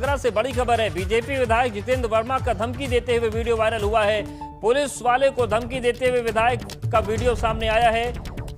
आगरा से बड़ी खबर है। बीजेपी विधायक जितेंद्र वर्मा का धमकी देते हुए वीडियो वायरल हुआ है। पुलिस वाले को धमकी देते हुए विधायक का वीडियो सामने आया है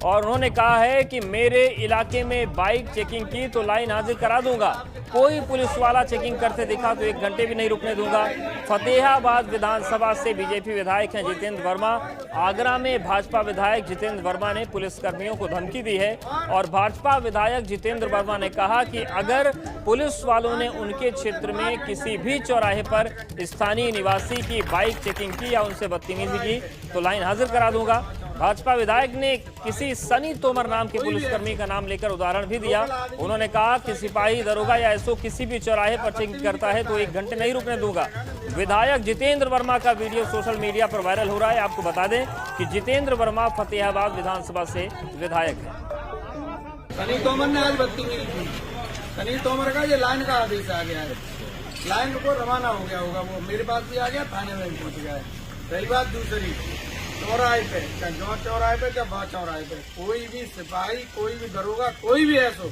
और उन्होंने कहा है कि मेरे इलाके में बाइक चेकिंग की तो लाइन हाजिर करा दूंगा। कोई पुलिस वाला चेकिंग करते दिखा तो 1 घंटे भी नहीं रुकने दूंगा। फतेहाबाद विधानसभा से बीजेपी विधायक हैं जितेंद्र वर्मा। आगरा में भाजपा विधायक जितेंद्र वर्मा ने पुलिसकर्मियों को धमकी दी है और भाजपा विधायक जितेंद्र वर्मा ने कहा कि अगर पुलिस वालों ने उनके क्षेत्र में किसी भी चौराहे पर स्थानीय निवासी की बाइक चेकिंग की या उनसे बदतमीजी की तो लाइन हाजिर करा दूंगा। भाजपा विधायक ने किसी सनी तोमर नाम के पुलिसकर्मी का नाम लेकर उदाहरण भी दिया। उन्होंने कहा कि सिपाही, दरोगा या एसओ किसी भी चौराहे पर चेकिंग करता है तो 1 घंटे नहीं रुकने दूंगा। विधायक जितेंद्र वर्मा का वीडियो सोशल मीडिया पर वायरल हो रहा है। आपको बता दें कि जितेंद्र वर्मा फतेहाबाद विधानसभा से विधायक है। सनी तोमर ने आज बदतमीजी की। सनी तोमर का ये लाइन का आदेश आ गया है, लाइन को रवाना हो गया होगा, वो मेरे पास भी आ गया, थाने में पहुंच गया है। रही बात दूसरी, चौराहे पे, चाहे जो चौराहे पे चाहे वहाँ चौराहे पे, कोई भी सिपाही, कोई भी दरोगा, कोई भी ऐसो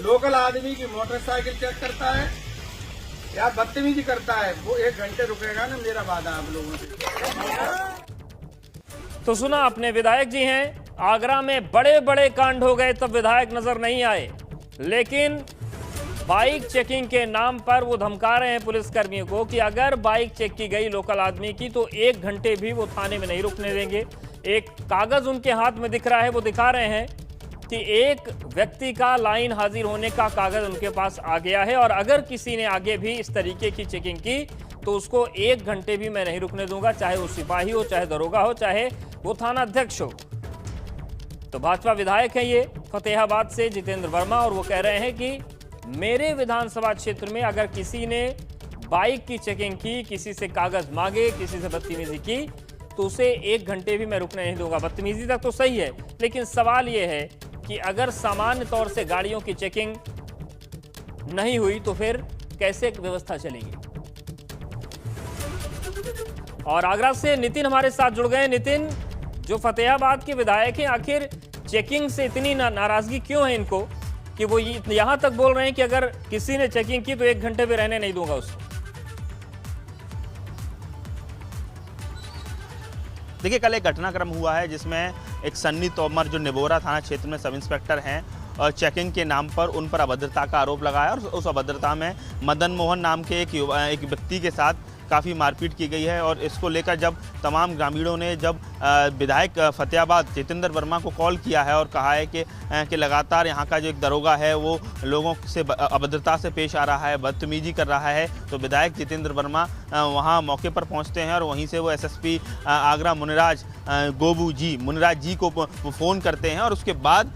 लोकल आदमी की मोटरसाइकिल चेक करता है या बदतमीजी करता है, वो 1 घंटे रुकेगा ना, मेरा वादा आप लोगों से। तो सुना अपने विधायक जी हैं। आगरा में बड़े बड़े कांड हो गए तब विधायक नजर नहीं आए, लेकिन बाइक चेकिंग के नाम पर वो धमका रहे हैं पुलिसकर्मियों को कि अगर बाइक चेक की गई लोकल आदमी की तो 1 घंटे भी वो थाने में नहीं रुकने देंगे। एक कागज उनके हाथ में दिख रहा है, वो दिखा रहे हैं कि एक व्यक्ति का लाइन हाजिर होने का कागज उनके पास आ गया है और अगर किसी ने आगे भी इस तरीके की चेकिंग की तो उसको 1 घंटे भी मैं नहीं रुकने दूंगा, चाहे वो सिपाही हो, चाहे दरोगा हो, चाहे वो थाना अध्यक्ष हो। तो भाजपा विधायक है ये फतेहाबाद से जितेंद्र वर्मा और वो कह रहे हैं कि मेरे विधानसभा क्षेत्र में अगर किसी ने बाइक की चेकिंग की, किसी से कागज मांगे, किसी से बदतमीजी की तो उसे 1 घंटे भी मैं रुकने नहीं दूंगा। बदतमीजी तक तो सही है, लेकिन सवाल यह है कि अगर सामान्य तौर से गाड़ियों की चेकिंग नहीं हुई तो फिर कैसे व्यवस्था चलेगी। और आगरा से नितिन हमारे साथ जुड़ गए। नितिन, जो फतेहाबाद के विधायक हैं, आखिर चेकिंग से इतनी नाराजगी क्यों है इनको कि वो यहां तक बोल रहे हैं कि अगर किसी ने चेकिंग की तो 1 घंटे भी रहने नहीं दूंगा उसको। देखिए, कल एक घटनाक्रम हुआ है जिसमें एक सन्नी तोमर जो निबोरा थाना क्षेत्र में सब इंस्पेक्टर हैं और चेकिंग के नाम पर उन पर अभद्रता का आरोप लगाया और उस अभद्रता में मदन मोहन नाम के एक व्यक्ति के साथ काफ़ी मारपीट की गई है। और इसको लेकर जब तमाम ग्रामीणों ने जब विधायक फतेहाबाद जितेंद्र वर्मा को कॉल किया है और कहा है कि लगातार यहाँ का जो एक दरोगा है वो लोगों से अभद्रता से पेश आ रहा है, बदतमीजी कर रहा है, तो विधायक जितेंद्र वर्मा वहाँ मौके पर पहुँचते हैं और वहीं से वो एसएसपी आगरा मुनिराज जी को फ़ोन करते हैं और उसके बाद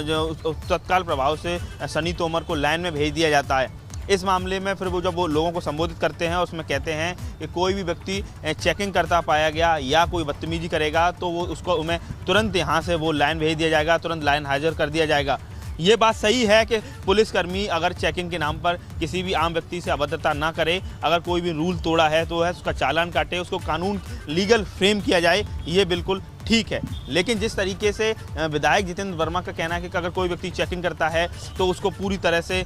जो तत्काल प्रभाव से सनी तोमर को लाइन में भेज दिया जाता है। इस मामले में फिर वो जब वो लोगों को संबोधित करते हैं उसमें कहते हैं कि कोई भी व्यक्ति चेकिंग करता पाया गया या कोई बदतमीजी करेगा तो वो उसको उन्हें तुरंत यहाँ से वो लाइन भेज दिया जाएगा, तुरंत लाइन हाजिर कर दिया जाएगा। ये बात सही है कि पुलिसकर्मी अगर चेकिंग के नाम पर किसी भी आम व्यक्ति से अभद्रता ना करे, अगर कोई भी रूल तोड़ा है तो है उसका चालान काटे, उसको कानून लीगल फ्रेम किया जाए, ये बिल्कुल ठीक है। लेकिन जिस तरीके से विधायक जितेंद्र वर्मा का कहना है कि अगर कोई व्यक्ति चेकिंग करता है तो उसको पूरी तरह से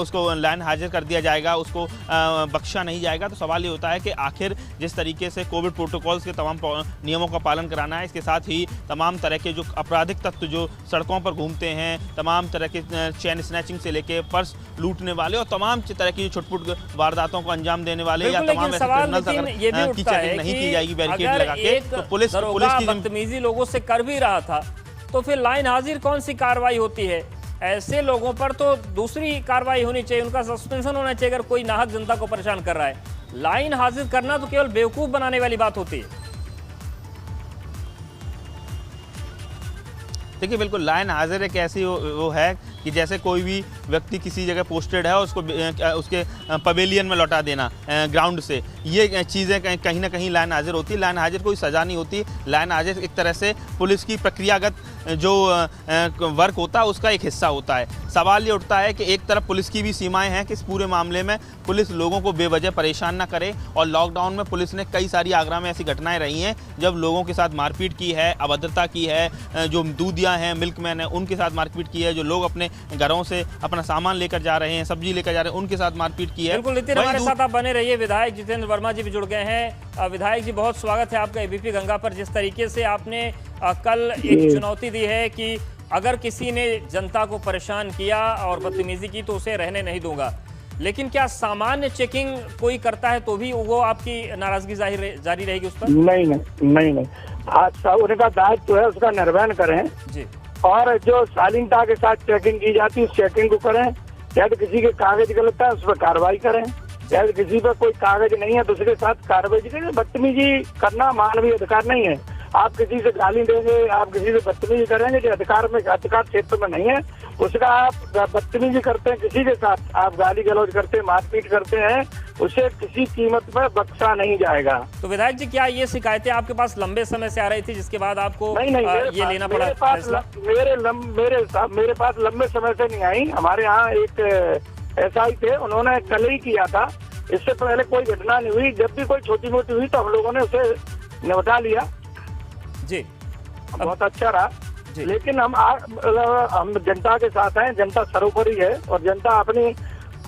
उसको लाइन हाजिर कर दिया जाएगा, उसको बख्शा नहीं जाएगा, तो सवाल ये होता है कि आखिर जिस तरीके से कोविड प्रोटोकॉल्स के तमाम नियमों का पालन कराना है, इसके साथ ही तमाम तरह के जो आपराधिक तत्व जो सड़कों पर घूमते हैं, तमाम तरह के चेन स्नैचिंग से लेके पर्स लूटने वाले और तमाम तरह की छुटपुट वारदातों को अंजाम देने वाले या तमाम की चेकिंग नहीं की जाएगी बैरिकेड लगा के, तो पुलिस की लोगों से कर भी रहा था तो फिर लाइन हाजिर कौन सी कार्रवाई होती है। ऐसे लोगों पर तो दूसरी कार्रवाई होनी चाहिए, उनका सस्पेंशन होना चाहिए। अगर कोई नाहक जनता को परेशान कर रहा है, लाइन हाजिर करना तो केवल बेवकूफ बनाने वाली बात होती है। देखिए, बिल्कुल लाइन हाजिर एक ऐसी वो है कि जैसे कोई भी व्यक्ति किसी जगह पोस्टेड है उसको उसके पवेलियन में लौटा देना ग्राउंड से, ये चीज़ें कहीं ना कहीं लाइन हाजिर होती है। लाइन हाजिर कोई सज़ा नहीं होती, लाइन हाजिर एक तरह से पुलिस की प्रक्रियागत जो वर्क होता है उसका एक हिस्सा होता है। सवाल ये उठता है कि एक तरफ पुलिस की भी सीमाएं हैं कि इस पूरे मामले में पुलिस लोगों को बेवजह परेशान ना करे, और लॉकडाउन में पुलिस ने कई सारी आगरा में ऐसी घटनाएं रही हैं जब लोगों के साथ मारपीट की है, अभद्रता की है, जो दूधिया हैं, मिल्कमैन हैं, उनके साथ मारपीट की है, जो लोग अपने घरों से अपना अपना सामान लेकर जा रहे हैं, सब्जी लेकर जा रहे हैं, उनके साथ मारपीट की है। बिल्कुल नितिन, हमारे साथ आप बने रहिए। विधायक जितेंद्र वर्मा जी भी जुड़ गए हैं। विधायक जी, बहुत स्वागत है आपका एबीपी गंगा पर। जिस तरीके से आपने कल एक चुनौती दी है कि अगर किसी ने जनता को परेशान किया और बदतमीजी की तो उसे रहने नहीं दूंगा, लेकिन क्या सामान्य चेकिंग कोई करता है तो भी वो आपकी नाराजगी जारी रहेगी उस पर? नहीं। आज उनका दायित्व है, उसका निर्वहन करें जी। और जो शालीनता के साथ चेकिंग की जाती है उस चेकिंग को करें। यदि किसी के कागज गलत है उस पर कार्रवाई करें। यदि किसी पर कोई कागज नहीं है तो उसके साथ कार्रवाई करें। बदतमीजी करना मानवीय अधिकार नहीं है। आप किसी से गाली देंगे, आप किसी से बदतमीजी करेंगे जो अधिकार क्षेत्र में नहीं है, उसका आप बदतमीजी करते हैं किसी के साथ, आप गाली गलौज करते हैं, मारपीट करते हैं, उसे किसी कीमत पर बख्शा नहीं जाएगा। तो विधायक जी, क्या ये शिकायतें आपके पास लंबे समय से आ रही थी जिसके बाद आपको नहीं, ये लेना पड़ा फैसला? मेरे पास लंबे समय से नहीं आई। हमारे यहाँ एक SI थे, उन्होंने कल ही किया था। इससे पहले कोई घटना नहीं हुई। जब भी कोई छोटी मोटी हुई तो हम लोगों ने उसे निपटा लिया जी। बहुत अच्छा रहा। लेकिन हम जनता के साथ हैं, जनता सर्वोपरि है और जनता अपनी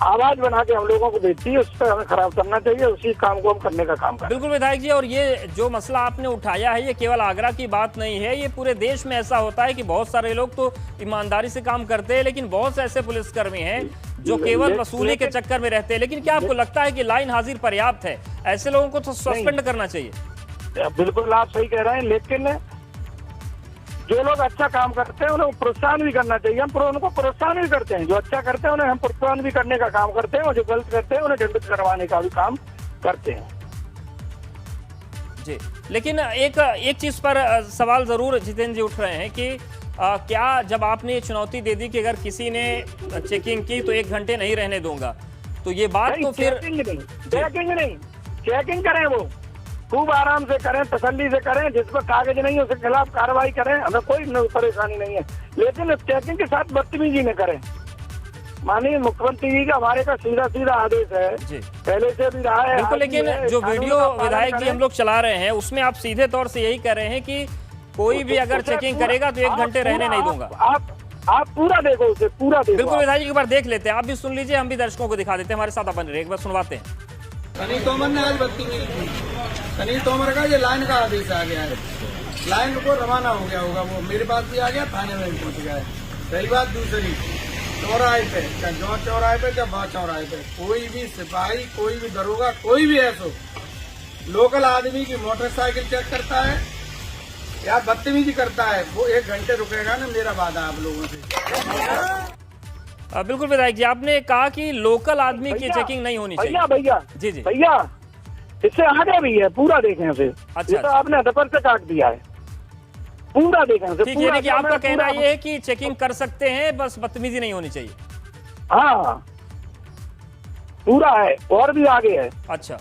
आवाज बना के हम लोगों को देती है, उस पर हमें खराब करना चाहिए, उसी काम को हम करने का काम करें। बिल्कुल विधायक जी, और ये जो मसला आपने उठाया है ये केवल आगरा की बात नहीं है, ये पूरे देश में ऐसा होता है कि बहुत सारे लोग तो ईमानदारी से काम करते हैं, लेकिन बहुत से ऐसे पुलिसकर्मी हैं जो केवल वसूली के चक्कर में रहते हैं। लेकिन क्या आपको लगता है कि लाइन हाजिर पर्याप्त है? ऐसे लोगों को तो सस्पेंड करना चाहिए। बिल्कुल आप सही कह रहे हैं, लेकिन जो लोग अच्छा काम करते हैं उन्हें प्रोत्साहन भी करना चाहिए। हम उनको प्रोत्साहन भी करते हैं, जो अच्छा करते हैं उन्हें हम प्रोत्साहन भी करने का काम करते हैं, और जो गलत करते हैं उन्हें दंडित करवाने का भी काम करते हैं जी। लेकिन एक चीज पर सवाल जरूर जितेंद्र जी उठ रहे हैं कि क्या जब आपने ये चुनौती दे दी कि अगर किसी ने चेकिंग की तो 1 घंटे नहीं रहने दूंगा, तो ये बात तो फिर चेकिंग करें, वो खूब आराम से करें, तसल्ली से करें, जिस पर कागज नहीं है उसके खिलाफ कार्रवाई करें, हमें कोई परेशानी नहीं है, लेकिन चेकिंग के साथ बदतमीजी न करें। माननीय मुख्यमंत्री जी का हमारे का सीधा आदेश है, पहले से भी रहा है। बिल्कुल, लेकिन जो वीडियो विधायक जी हम लोग चला रहे हैं उसमें आप सीधे तौर से यही कह रहे हैं कि कोई भी अगर चेकिंग करेगा तो 1 घंटे रहने नहीं दूंगा। आप पूरा देखो उसे, पूरा देखो। बिल्कुल विधायक जी, एक बार देख लेते हैं, आप भी सुन लीजिए, हम भी दर्शकों को दिखा देते हैं, हमारे साथ अपन रहिए, एक बार सुनवाते हैं। सनी तोमर ने आज बदतमीजी की। सनी तोमर का ये लाइन का आदेश आ गया है, लाइन को रवाना हो गया होगा, वो मेरे पास भी आ गया, थाने में पहुंच गया है। पहली बात। दूसरी, चौराहे पे, चाहे जौ चौराहे पे चाहे बा चौराहे पे, कोई भी सिपाही, कोई भी दरोगा, कोई भी ऐसा लोकल आदमी की मोटरसाइकिल चेक करता है या बदतमीजी करता है, वो 1 घंटे रुकेगा ना, मेरा वादा आप लोगों से। बिल्कुल विधायक जी, आपने कहा कि लोकल आदमी की चेकिंग नहीं होनी चाहिए। भैया जी, भैया इससे आगे भी है, पूरा देखें उसे। अच्छा, ये तो आपने हदपर से काट दिया है, पूरा देखें उसे। ठीक है, कि आपका कहना ये है कि चेकिंग कर सकते हैं, बस बदतमीजी नहीं होनी चाहिए। हाँ, पूरा है और भी आगे है। अच्छा,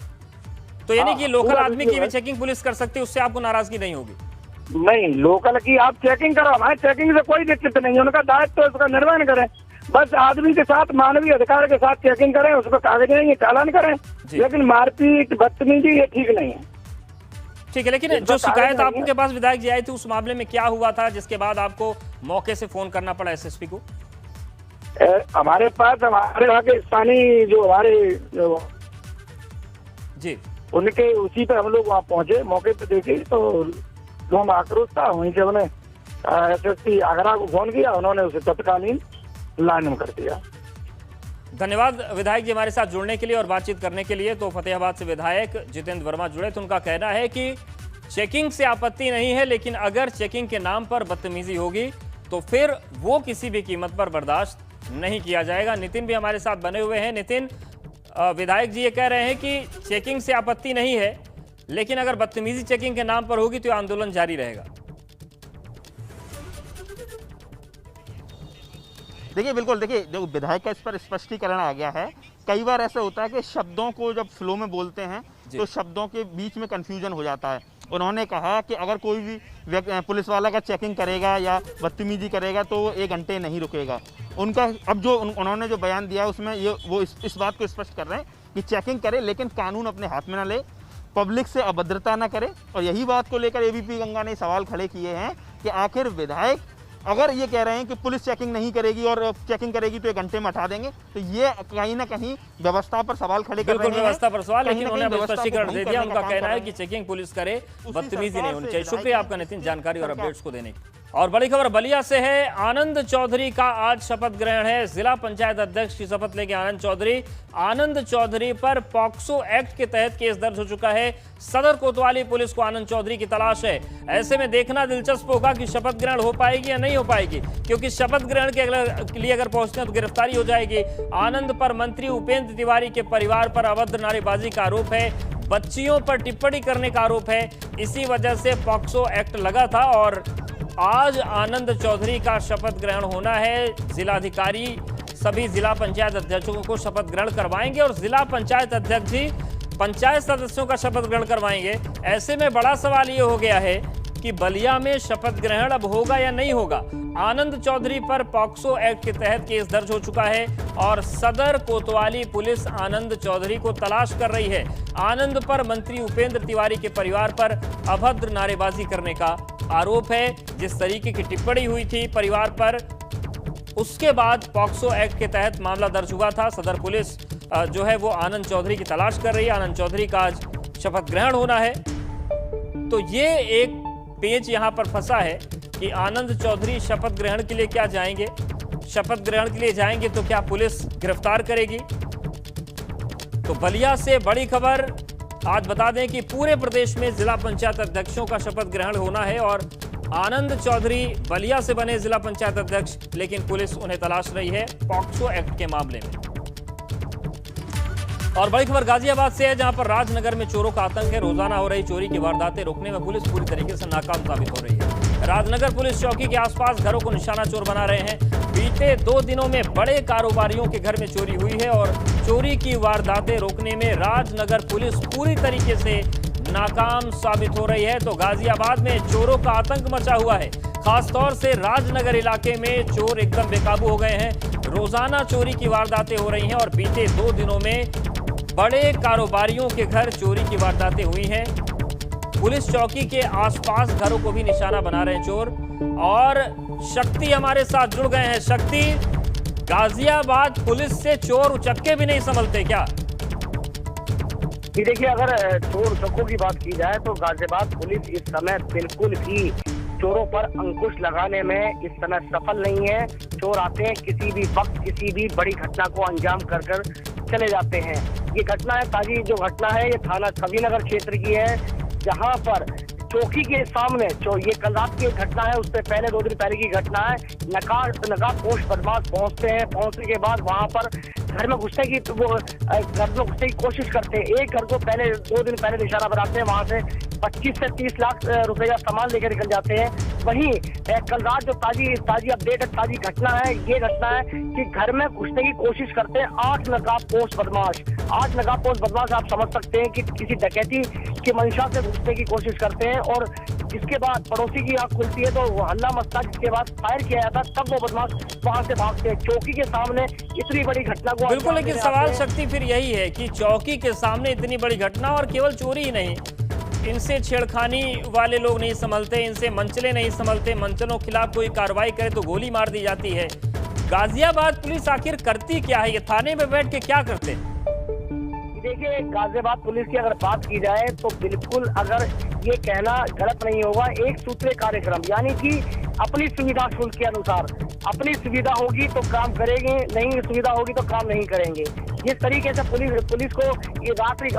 तो यानी कि लोकल आदमी की भी चेकिंग पुलिस कर सकती है, उससे आपको नाराजगी नहीं होगी? नहीं, लोकल की आप चेकिंग करो, हमारे चेकिंग से कोई दिक्कत नहीं है, उनका दायित्व तो उसका निर्वहन करें, बस आदमी के साथ मानवीय अधिकार के साथ चेकिंग करें, उस पर कागज नहीं चालान करें, लेकिन मारपीट बदतमीजी ये ठीक नहीं है। ठीक है, लेकिन जो शिकायत आपके पास विधायक जी आई थी उस मामले में क्या हुआ था जिसके बाद आपको मौके से फोन करना पड़ा एसएसपी को? हमारे पास हमारे वहाँ के स्थानीय जो हमारे जी, उनके उसी पे हम लोग वहाँ पहुंचे, मौके पे देखे तो लोग आक्रोश था, वहीं से उन्हें SSP आगरा को फोन किया, उन्होंने उसे तत्कालीन लाइन में कर दिया। धन्यवाद विधायक जी हमारे साथ जुड़ने के लिए और बातचीत करने के लिए। तो फतेहाबाद से विधायक जितेंद्र वर्मा जुड़े, तो उनका कहना है कि चेकिंग से आपत्ति नहीं है, लेकिन अगर चेकिंग के नाम पर बदतमीजी होगी तो फिर वो किसी भी कीमत पर बर्दाश्त नहीं किया जाएगा। नितिन भी हमारे साथ बने हुए हैं। नितिन, विधायक जी ये कह रहे हैं कि चेकिंग से आपत्ति नहीं है, लेकिन अगर बदतमीजी चेकिंग के नाम पर होगी तो आंदोलन जारी रहेगा। देखिए, बिल्कुल, देखिए, जो विधायक का इस पर स्पष्टीकरण आ गया है। कई बार ऐसा होता है कि शब्दों को जब फ्लो में बोलते हैं तो शब्दों के बीच में कंफ्यूजन हो जाता है। उन्होंने कहा कि अगर कोई भी पुलिस वाला का चेकिंग करेगा या बदतमीजी करेगा तो 1 घंटे नहीं रुकेगा। उनका अब जो उन्होंने जो बयान दिया है उसमें वो इस बात को स्पष्ट कर रहे हैं कि चेकिंग करे, लेकिन कानून अपने हाथ में ना ले, पब्लिक से अभद्रता ना करे। और यही बात को लेकर एबीपी गंगा ने सवाल खड़े किए हैं कि आखिर विधायक अगर ये कह रहे हैं कि पुलिस चेकिंग नहीं करेगी और चेकिंग करेगी तो 1 घंटे में हटा देंगे, तो ये कहीं ना कहीं व्यवस्था पर सवाल खड़े कर रहे हैं। बिल्कुल व्यवस्था पर सवाल, लेकिन उन्होंने स्पष्टीकरण दे दिया। उनका कहना है कि चेकिंग पुलिस करे, बदतमीजी नहीं होनी चाहिए। शुक्रिया आपका नितिन, जानकारी और अपडेट्स को देने की। और बड़ी खबर बलिया से है। आनंद चौधरी का आज शपथ ग्रहण है। जिला पंचायत अध्यक्ष की शपथ लेंगे आनंद चौधरी पर पॉक्सो एक्ट के तहत केस दर्ज हो चुका है। सदर कोतवाली पुलिस को आनंद चौधरी की तलाश है। ऐसे में देखना दिलचस्प होगा कि शपथ ग्रहण हो पाएगी या नहीं हो पाएगी, क्योंकि शपथ ग्रहण के लिए अगर पहुंचते हैं तो गिरफ्तारी हो जाएगी। आनंद पर मंत्री उपेंद्र तिवारी के परिवार पर अभद्र नारेबाजी का आरोप है, बच्चियों पर टिप्पणी करने का आरोप है। इसी वजह से पॉक्सो एक्ट लगा था और आज आनंद चौधरी का शपथ ग्रहण होना है। जिलाधिकारी सभी जिला पंचायत अध्यक्षों को शपथ ग्रहण करवाएंगे और जिला पंचायत अध्यक्ष जी पंचायत सदस्यों का शपथ ग्रहण करवाएंगे। ऐसे में बड़ा सवाल ये हो गया है कि बलिया में शपथ ग्रहण अब होगा या नहीं होगा। आनंद चौधरी पर पॉक्सो एक्ट के तहत केस दर्ज हो चुका है और सदर कोतवाली पुलिस आनंद चौधरी को तलाश कर रही है। आनंद पर मंत्री उपेंद्र तिवारी के परिवार पर अभद्र नारेबाजी करने का आरोप है। जिस तरीके की टिप्पणी हुई थी परिवार पर, उसके बाद पॉक्सो एक्ट के तहत मामला दर्ज हुआ था। सदर पुलिस जो है वो आनंद चौधरी की तलाश कर रही है। आनंद चौधरी का आज शपथ ग्रहण होना है। तो ये एक पेच यहां पर फंसा है कि आनंद चौधरी शपथ ग्रहण के लिए क्या जाएंगे, शपथ ग्रहण के लिए जाएंगे तो क्या पुलिस गिरफ्तार करेगी। तो बलिया से बड़ी खबर आज बता दें कि पूरे प्रदेश में जिला पंचायत अध्यक्षों का शपथ ग्रहण होना है और आनंद चौधरी बलिया से बने जिला पंचायत अध्यक्ष, लेकिन पुलिस उन्हें तलाश रही है पॉक्सो एक्ट के मामले में। और बड़ी खबर गाजियाबाद से है, जहां पर राजनगर में चोरों का आतंक है। रोजाना हो रही चोरी की वारदातें रोकने में पुलिस पूरी तरीके से नाकाम साबित हो रही है। राजनगर पुलिस चौकी के आसपास घरों को निशाना चोर बना रहे हैं। बीते 2 दिनों में बड़े कारोबारियों के घर में चोरी हुई है और चोरी की वारदातें रोकने में राजनगर पुलिस पूरी तरीके से नाकाम साबित हो रही है। तो गाजियाबाद में चोरों का आतंक मचा हुआ है। खासतौर से राजनगर इलाके में चोर एकदम बेकाबू हो गए हैं। रोजाना चोरी की वारदातें हो रही हैं और बीते 2 दिनों में बड़े कारोबारियों के घर चोरी की वारदातें हुई हैं। पुलिस चौकी के आसपास घरों को भी निशाना बना रहे हैं चोर। और शक्ति हमारे साथ जुड़ गए हैं। शक्ति, गाजियाबाद पुलिस से चोर उचक्के भी नहीं संभलते क्या? देखिए, अगर चोर उचक्कों की बात की जाए तो गाजियाबाद पुलिस इस समय बिल्कुल भी चोरों पर अंकुश लगाने में इस समय सफल नहीं है। चोर आते हैं किसी भी वक्त, किसी भी बड़ी घटना को अंजाम कर चले जाते हैं। ये घटना है, ताजी जो घटना है, ये थाना कविनगर क्षेत्र की है, जहां पर चौकी के सामने ये कल रात की घटना है, उससे पहले 2 दिन पहले की घटना है। नकाबपोश बदमाश पहुंचते हैं। पहुंचने के बाद वहां पर घर में घुसने की कोशिश करते हैं। एक घर को पहले 2 दिन पहले निशाना बनाते हैं, वहां से 25 से 30 लाख रुपए का सामान लेकर निकल जाते हैं। वहीं कल रात जो ताजी अपडेट है, ताजी घटना है, ये घटना है कि घर में घुसने की कोशिश करते हैं 8 नकाबपोश बदमाश। 8 नकाबपोश बदमाश आप समझ सकते हैं कि किसी डकैती की मंशा से घुसने की कोशिश करते हैं और जिसके बाद पड़ोसी की आंख खुलती है तो वो हल्ला मचता, जिसके बाद फायर किया जाता, तब वो बदमाश वहां से भागते हैं। चौकी के सामने इतनी बड़ी घटना को बिल्कुल, लेकिन सवाल शक्ति फिर यही है कि चौकी के सामने इतनी बड़ी घटना और केवल चोरी ही नहीं, इनसे छेड़खानी वाले लोग नहीं संभलते, इनसे मंचले नहीं संभलते। मंचलों के खिलाफ कोई कार्रवाई करे तो गोली मार दी जाती है। गाजियाबाद पुलिस आखिर करती क्या है? ये थाने में बैठ के क्या करते हैं? देखिए, गाजियाबाद पुलिस की अगर बात की जाए तो बिल्कुल अगर ये कहना गलत नहीं होगा, एक सूत्रीय कार्यक्रम, यानी कि अपनी सुविधा शुल्क के अनुसार, अपनी सुविधा होगी तो काम करेंगे, नहीं सुविधा होगी तो काम नहीं करेंगे। जिस तरीके से पुलिस को ये रात्रि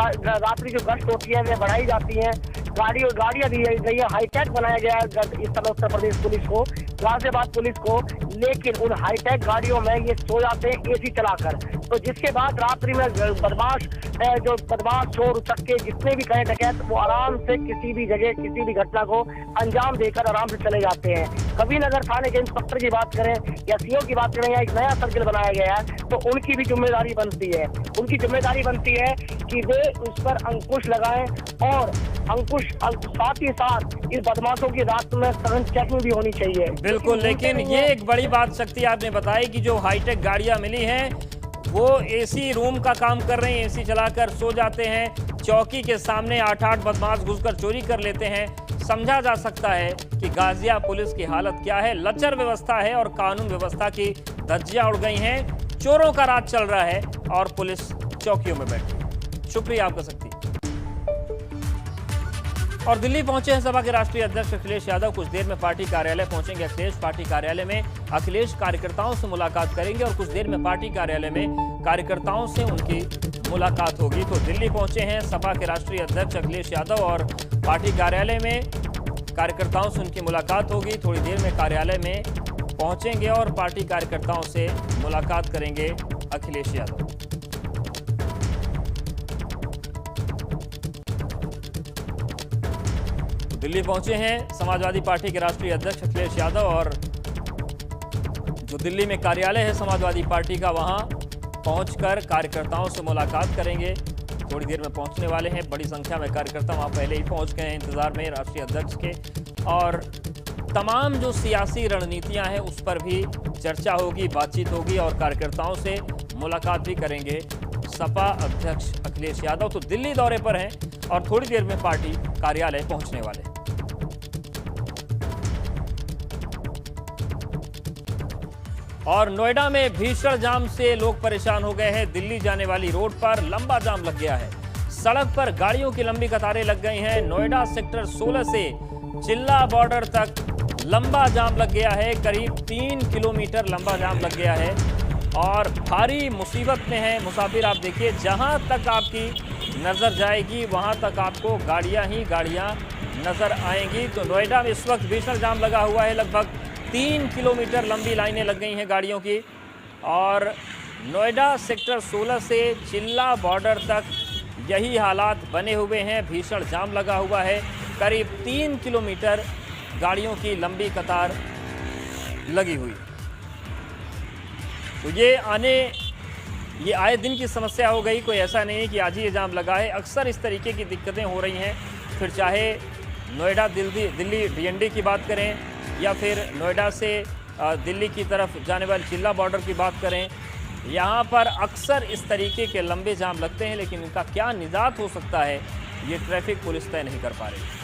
जो गश्त होती है वे बढ़ाई जाती है, गाड़ियां दी गई है, हाईटेक बनाया गया है इस समय उत्तर प्रदेश पुलिस को, गाजियाबाद पुलिस को। लेकिन उन हाईटेक गाड़ियों में ये सो जाते हैं एसी चलाकर। तो जिसके बाद रात्रि में बदमाश चोर उचक्के जितने भी कहे डकैत, वो आराम से किसी भी जगह किसी भी घटना को अंजाम देकर आराम से चले जाते हैं। कविनगर थाने के इंस्पेक्टर की बात करें या सीओ की बात करें, या एक नया सर्किल बनाया गया है, तो उनकी भी जिम्मेदारी बनती है। उनकी जिम्मेदारी बनती है कि वे उस पर अंकुश लगाएं और साथ ही साथ इस बदमाशों की रात में सघन चेकिंग भी होनी चाहिए। बिल्कुल, लेकिन ये एक बड़ी बात शक्ति आपने बताई कि जो हाईटेक गाड़ियां मिली हैं वो एसी रूम का काम कर रही हैं, एसी चलाकर सो जाते हैं। चौकी के सामने 8-8 बदमाश घुसकर चोरी कर लेते हैं। समझा जा सकता है कि गाजिया पुलिस की हालत क्या है। लचर व्यवस्था है और कानून व्यवस्था की धज्जियां उड़ गई हैं। चोरों का राज चल रहा है और पुलिस चौकियों में बैठी। शुक्रिया आपका शक्ति। और दिल्ली पहुंचे हैं सपा के राष्ट्रीय अध्यक्ष अखिलेश यादव। कुछ देर में पार्टी कार्यालय पहुंचेंगे अखिलेश। पार्टी कार्यालय में अखिलेश कार्यकर्ताओं से मुलाकात करेंगे और कुछ देर में पार्टी कार्यालय में कार्यकर्ताओं से उनकी मुलाकात होगी। तो दिल्ली पहुंचे हैं सपा के राष्ट्रीय अध्यक्ष अखिलेश यादव और पार्टी कार्यालय में कार्यकर्ताओं से उनकी मुलाकात होगी। थोड़ी देर में कार्यालय में पहुंचेंगे और पार्टी कार्यकर्ताओं से मुलाकात करेंगे अखिलेश यादव। दिल्ली पहुंचे हैं समाजवादी पार्टी के राष्ट्रीय अध्यक्ष अखिलेश यादव और जो दिल्ली में कार्यालय है समाजवादी पार्टी का, वहां पहुंचकर कार्यकर्ताओं से मुलाकात करेंगे। थोड़ी देर में पहुंचने वाले हैं। बड़ी संख्या में कार्यकर्ता वहां पहले ही पहुंच गए हैं इंतजार में राष्ट्रीय अध्यक्ष के। और तमाम जो सियासी रणनीतियां हैं उस पर भी चर्चा होगी, बातचीत होगी और कार्यकर्ताओं से मुलाकात भी करेंगे सपा अध्यक्ष अखिलेश यादव। तो दिल्ली दौरे पर हैं और थोड़ी देर में पार्टी कार्यालय पहुंचने वाले हैं। और नोएडा में भीषण जाम से लोग परेशान हो गए हैं। दिल्ली जाने वाली रोड पर लंबा जाम लग गया है। सड़क पर गाड़ियों की लंबी कतारें लग गई हैं। नोएडा सेक्टर 16 से चिल्ला बॉर्डर तक लंबा जाम लग गया है। करीब 3 किलोमीटर लंबा जाम लग गया है और भारी मुसीबत में है मुसाफिर। आप देखिए, जहां तक आपकी नजर जाएगी वहां तक आपको गाड़ियां ही गाड़ियां नजर आएंगी। तो नोएडा में इस वक्त भीषण जाम लगा हुआ है। लगभग 3 किलोमीटर लंबी लाइनें लग गई हैं गाड़ियों की। और नोएडा सेक्टर 16 से चिल्ला बॉर्डर तक यही हालात बने हुए हैं। भीषण जाम लगा हुआ है। करीब 3 किलोमीटर गाड़ियों की लंबी कतार लगी हुई। तो ये आए दिन की समस्या हो गई। कोई ऐसा नहीं है कि आज ही ये जाम लगा है। अक्सर इस तरीके की दिक्कतें हो रही हैं। फिर चाहे नोएडा दिल्ली डीएनडी की बात करें या फिर नोएडा से दिल्ली की तरफ जाने वाले चिल्ला बॉर्डर की बात करें, यहाँ पर अक्सर इस तरीके के लंबे जाम लगते हैं। लेकिन इनका क्या निजात हो सकता है, ये ट्रैफिक पुलिस तय नहीं कर पा रही।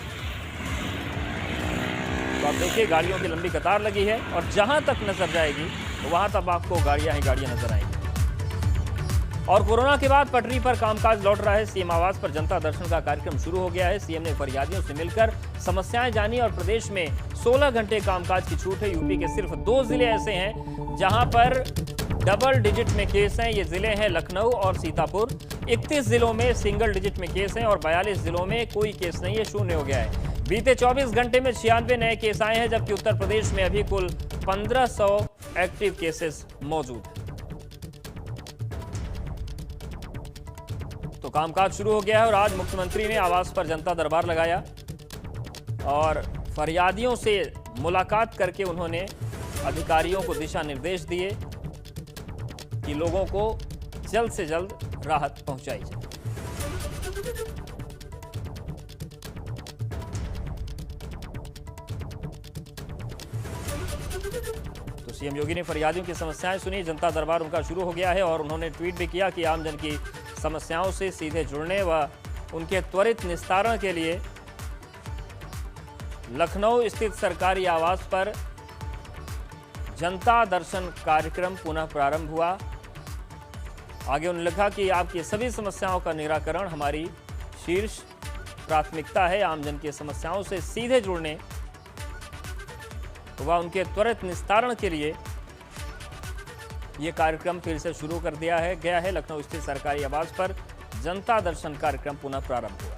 तो आप देखिए, गाड़ियों की लंबी कतार लगी है और जहां तक नजर जाएगी वहां तक आपको गाड़ियां ही गाड़ियां नजर आएंगी। और कोरोना के बाद पटरी पर कामकाज लौट रहा है। सीएम आवास पर जनता दर्शन का कार्यक्रम शुरू हो गया है। सीएम ने फरियादियों से मिलकर समस्याएं जानी और प्रदेश में 16 घंटे कामकाज की छूट है। यूपी के सिर्फ 2 जिले ऐसे हैं जहां पर डबल डिजिट में केस हैं। ये जिले हैं लखनऊ और सीतापुर। 31 जिलों में सिंगल डिजिट में केस हैं और 42 जिलों में कोई केस नहीं है, शून्य हो गया है। बीते 24 घंटे में 96 नए केस आए हैं, जबकि उत्तर प्रदेश में अभी कुल 1500 एक्टिव केसेस मौजूद हैं। तो कामकाज शुरू हो गया है और आज मुख्यमंत्री ने आवास पर जनता दरबार लगाया और फरियादियों से मुलाकात करके उन्होंने अधिकारियों को दिशा निर्देश दिए कि लोगों को जल्द से जल्द राहत पहुंचाई जाए। तो सीएम योगी ने फरियादियों की समस्याएं सुनी। जनता दरबार उनका शुरू हो गया है और उन्होंने ट्वीट भी किया कि आमजन की समस्याओं से सीधे जुड़ने व उनके त्वरित निस्तारण के लिए लखनऊ स्थित सरकारी आवास पर जनता दर्शन कार्यक्रम पुनः प्रारंभ हुआ। आगे उन्होंने लिखा कि आपकी सभी समस्याओं का निराकरण हमारी शीर्ष प्राथमिकता है। आमजन की समस्याओं से सीधे जुड़ने व उनके त्वरित निस्तारण के लिए ये कार्यक्रम फिर से शुरू कर दिया है गया है। लखनऊ स्थित सरकारी आवास पर जनता दर्शन कार्यक्रम पुनः प्रारंभ हुआ।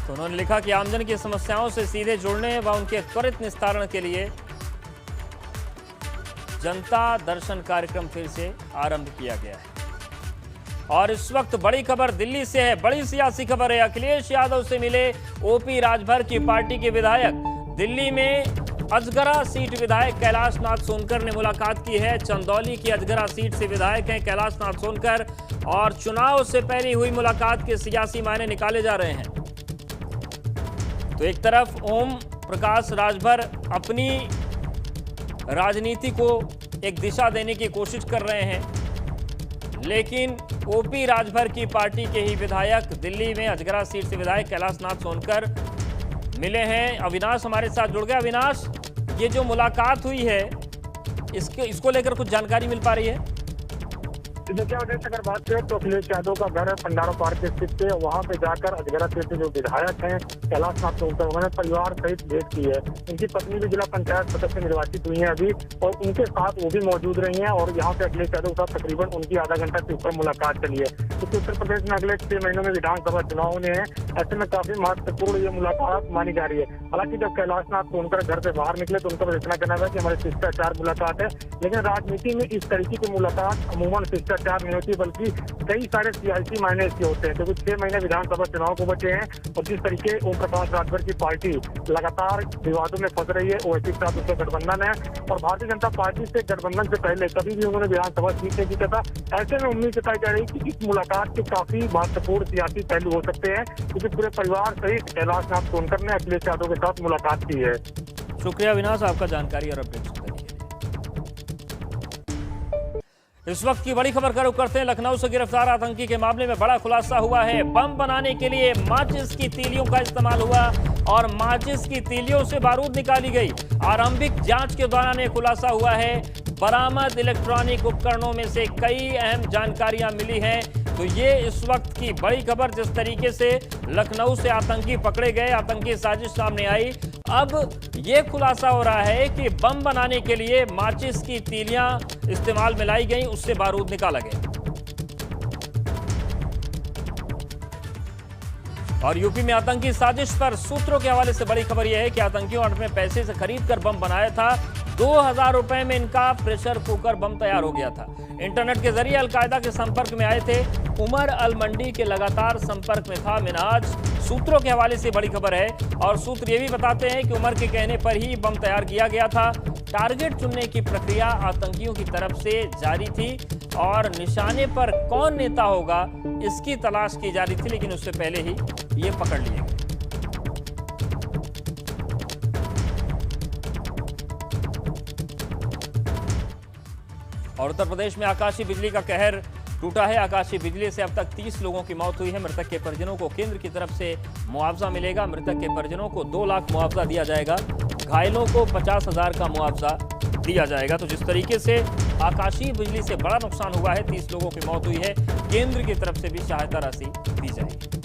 तो उन्होंने लिखा कि आमजन की समस्याओं से सीधे जुड़ने व उनके त्वरित निस्तारण के लिए जनता दर्शन कार्यक्रम फिर से आरंभ किया गया है। और इस वक्त बड़ी खबर दिल्ली से है। बड़ी सियासी खबर है। अखिलेश यादव से मिले ओपी राजभर की पार्टी के विधायक। दिल्ली में अजगरा सीट विधायक कैलाश नाथ सोनकर ने मुलाकात की है। चंदौली की अजगरा सीट से विधायक हैं कैलाश नाथ सोनकर और चुनाव से पहले हुई मुलाकात के सियासी मायने निकाले जा रहे हैं। तो एक तरफ ओम प्रकाश राजभर अपनी राजनीति को एक दिशा देने की कोशिश कर रहे हैं। लेकिन ओपी राजभर की पार्टी के ही विधायक दिल्ली में अजगरा सीट से विधायक कैलाशनाथ सोनकर मिले हैं। अविनाश हमारे साथ जुड़ गए। अविनाश, ये जो मुलाकात हुई है इसको लेकर कुछ जानकारी मिल पा रही है? देखिए अगर बात करें तो अखिलेश यादव का घर है पंडारो पार्क स्थित से, वहाँ पे जाकर अजगरा सीट से जो विधायक हैं कैलाशनाथ सोनकर, उन्होंने परिवार सहित भेंट की है। उनकी पत्नी भी जिला पंचायत सदस्य निर्वाचित हुई है अभी, और उनके साथ वो भी मौजूद रही हैं। और यहाँ पे अखिलेश यादव के साथ तकरीबन उनकी आधा घंटा से ऊपर मुलाकात चली है। क्योंकि उत्तर प्रदेश में अगले 6 महीनों में विधानसभा चुनाव होने हैं, ऐसे में काफी महत्वपूर्ण ये मुलाकात मानी जा रही है। हालांकि जब कैलाशनाथ सोनकर घर से बाहर निकले तो उनका बस इतना कहना था कि हमारी शिष्टाचार मुलाकात है, लेकिन राजनीति में इस तरीके की मुलाकात अमूमन शिष्टाचार नहीं होती, बल्कि कई सारे सियासी मायने इसके होते हैं। क्योंकि 6 महीने विधानसभा चुनाव को बचे हैं, और जिस तरीके ओम प्रकाश राजभर की पार्टी लगातार विवादों में फंस रही है, ओवैसी के साथ उसका गठबंधन है, और भारतीय जनता पार्टी से गठबंधन से पहले कभी भी उन्होंने विधानसभा सीट नहीं जीता था। ऐसे में उम्मीद जताई जा रही है कि इस मुलाकात के काफी महत्वपूर्ण सियासी पहलू हो सकते हैं, क्योंकि पूरे परिवार सहित कैलाशनाथ सोनकर ने अखिलेश यादव के साथ मुलाकात की है। शुक्रिया अविनाश, आपका जानकारी और अपडेट देने के लिए। इस वक्त की बड़ी खबर का रुख करते हैं। लखनऊ से गिरफ्तार आतंकी के मामले में बड़ा खुलासा हुआ है। बम बनाने के लिए माचिस की तीलियों का इस्तेमाल हुआ और माचिस की तीलियों से बारूद निकाली गई। आरंभिक जांच के दौरान यह खुलासा हुआ है। बरामद इलेक्ट्रॉनिक उपकरणों में से कई अहम जानकारियां मिली हैं। तो ये इस वक्त की बड़ी खबर, जिस तरीके से लखनऊ से आतंकी पकड़े गए, आतंकी साजिश सामने आई। अब ये खुलासा हो रहा है कि बम बनाने के लिए माचिस की तीलियां इस्तेमाल में लाई गई, उससे बारूद निकाला गया। और यूपी में आतंकी साजिश पर सूत्रों के हवाले से बड़ी खबर यह है कि आतंकियों ने अपने पैसे से खरीद कर बम बनाया था। 2000 रुपए में इनका प्रेशर कुकर बम तैयार हो गया था। इंटरनेट के जरिए अलकायदा के संपर्क में आए थे। उमर अल मंडी के लगातार संपर्क में था मिनहाज। सूत्रों के हवाले से बड़ी खबर है, और सूत्र ये भी बताते हैं कि उमर के कहने पर ही बम तैयार किया गया था। टारगेट चुनने की प्रक्रिया आतंकियों की तरफ से जारी थी, और निशाने पर कौन नेता होगा इसकी तलाश की जा रही थी, लेकिन उससे पहले ही ये पकड़ लिए गए। और उत्तर प्रदेश में आकाशीय बिजली का कहर टूटा है। आकाशीय बिजली से अब तक 30 लोगों की मौत हुई है। मृतक के परिजनों को केंद्र की तरफ से मुआवजा मिलेगा। मृतक के परिजनों को 2 लाख मुआवजा दिया जाएगा। घायलों को 50,000 का मुआवजा दिया जाएगा। तो जिस तरीके से आकाशीय बिजली से बड़ा नुकसान हुआ है, 30 लोगों की मौत हुई है, केंद्र की तरफ से भी सहायता राशि दी जाएगी।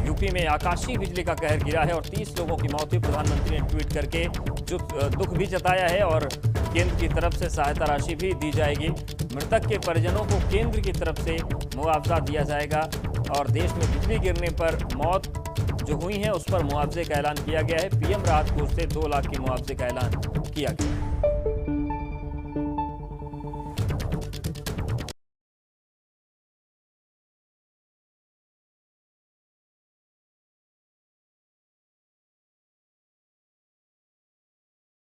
यूपी में आकाशीय बिजली का कहर गिरा है और 30 लोगों की मौत हुई। प्रधानमंत्री ने ट्वीट करके जो दुख भी जताया है, और केंद्र की तरफ से सहायता राशि भी दी जाएगी। मृतक के परिजनों को केंद्र की तरफ से मुआवजा दिया जाएगा। और देश में बिजली गिरने पर मौत जो हुई है उस पर मुआवजे का ऐलान किया गया है। पीएम राहत कोष से 2 लाख की मुआवजे का ऐलान किया गया है।